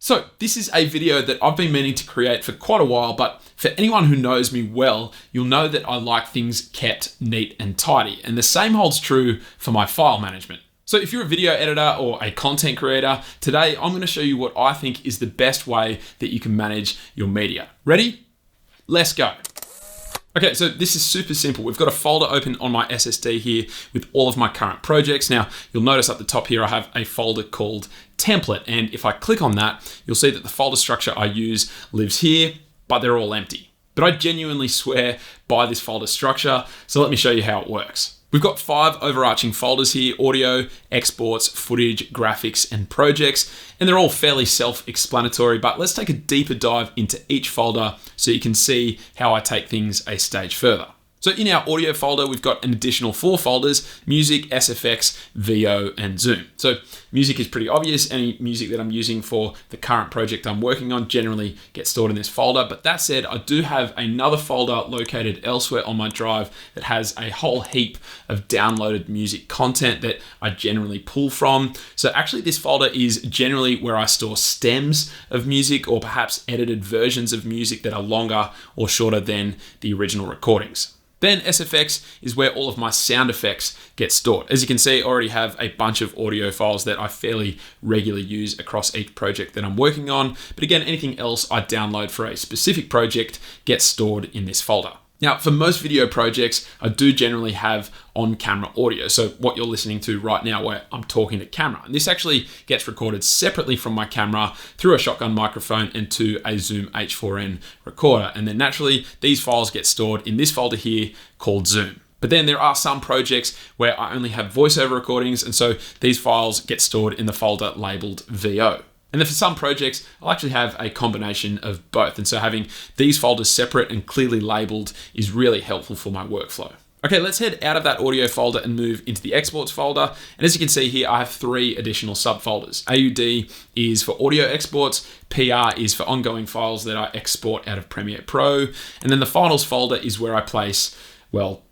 So this is a video that I've been meaning to create for quite a while, but for anyone who knows me well, you'll know that I like things kept neat and tidy. And the same holds true for my file management. So if you're a video editor or a content creator, today I'm going to show you what I think is the best way that you can manage your media. Ready? Let's go. Okay, so this is super simple. We've got a folder open on my SSD here with all of my current projects. Now, you'll notice at the top here, I have a folder called template. And if I click on that, you'll see that the folder structure I use lives here, but they're all empty. But I genuinely swear by this folder structure. So let me show you how it works. We've got 5 overarching folders here: audio, exports, footage, graphics, and projects. And they're all fairly self-explanatory, but let's take a deeper dive into each folder so you can see how I take things a stage further. So in our audio folder, we've got an additional 4 folders: music, SFX, VO, and Zoom. So music is pretty obvious. Any music that I'm using for the current project I'm working on generally gets stored in this folder. But that said, I do have another folder located elsewhere on my drive that has a whole heap of downloaded music content that I generally pull from. So actually this folder is generally where I store stems of music, or perhaps edited versions of music that are longer or shorter than the original recordings. Then SFX is where all of my sound effects get stored. As you can see, I already have a bunch of audio files that I fairly regularly use across each project that I'm working on. But again, anything else I download for a specific project gets stored in this folder. Now, for most video projects, I do generally have on-camera audio. So what you're listening to right now, where I'm talking to camera. And this actually gets recorded separately from my camera through a shotgun microphone and to a Zoom H4n recorder. And then naturally, these files get stored in this folder here called Zoom. But then there are some projects where I only have voiceover recordings. And so these files get stored in the folder labeled VO. And then for some projects, I'll actually have a combination of both. And so having these folders separate and clearly labeled is really helpful for my workflow. Okay, let's head out of that audio folder and move into the exports folder. And as you can see here, I have 3 additional subfolders. AUD is for audio exports, PR is for ongoing files that I export out of Premiere Pro, and then the finals folder is where I place, well,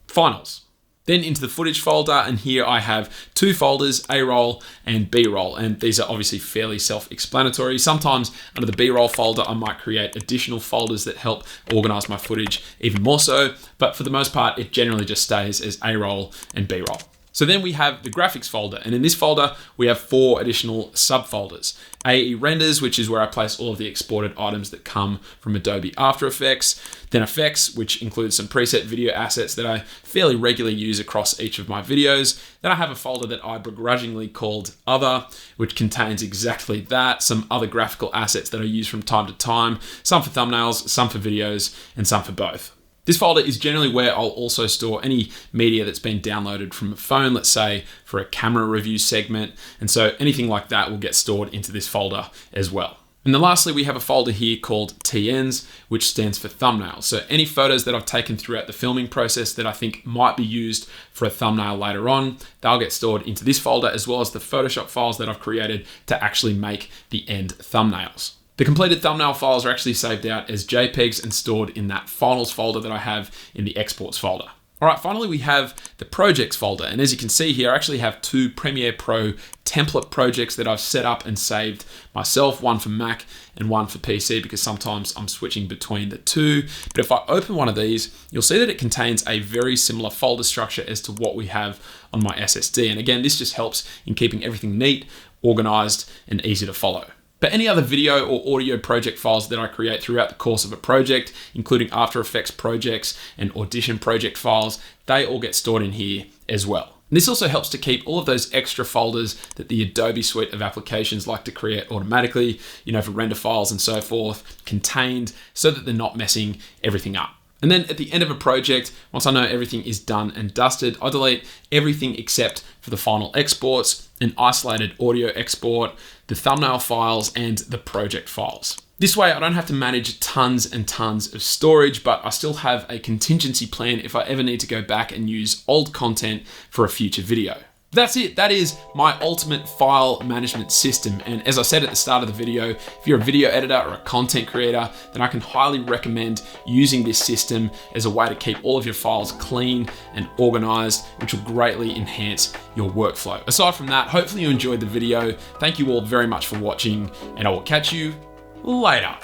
finals. Then into the footage folder, and here I have 2 folders, A-roll and B-roll, and these are obviously fairly self-explanatory. Sometimes under the B-roll folder, I might create additional folders that help organize my footage even more so, but for the most part, it generally just stays as A-roll and B-roll. So then we have the graphics folder, and in this folder, we have 4 additional subfolders. AE renders, which is where I place all of the exported items that come from Adobe After Effects. Then effects, which includes some preset video assets that I fairly regularly use across each of my videos. Then I have a folder that I begrudgingly called Other, which contains exactly that, some other graphical assets that I use from time to time, some for thumbnails, some for videos, and some for both. This folder is generally where I'll also store any media that's been downloaded from a phone, let's say for a camera review segment. And so anything like that will get stored into this folder as well. And then lastly, we have a folder here called TNs, which stands for thumbnails. So any photos that I've taken throughout the filming process that I think might be used for a thumbnail later on, they'll get stored into this folder, as well as the Photoshop files that I've created to actually make the end thumbnails. The completed thumbnail files are actually saved out as JPEGs and stored in that finals folder that I have in the exports folder. All right, finally we have the projects folder. And as you can see here, I actually have 2 Premiere Pro template projects that I've set up and saved myself, one for Mac and one for PC, because sometimes I'm switching between the 2. But if I open one of these, you'll see that it contains a very similar folder structure as to what we have on my SSD. And again, this just helps in keeping everything neat, organized, and easy to follow. But any other video or audio project files that I create throughout the course of a project, including After Effects projects and Audition project files, they all get stored in here as well. And this also helps to keep all of those extra folders that the Adobe suite of applications like to create automatically, for render files and so forth, contained so that they're not messing everything up. And then at the end of a project, once I know everything is done and dusted, I delete everything except for the final exports, an isolated audio export, the thumbnail files, and the project files. This way, I don't have to manage tons and tons of storage, but I still have a contingency plan if I ever need to go back and use old content for a future video. That's it. That is my ultimate file management system. And as I said at the start of the video, if you're a video editor or a content creator, then I can highly recommend using this system as a way to keep all of your files clean and organized, which will greatly enhance your workflow. Aside from that, hopefully you enjoyed the video. Thank you all very much for watching, and I will catch you later.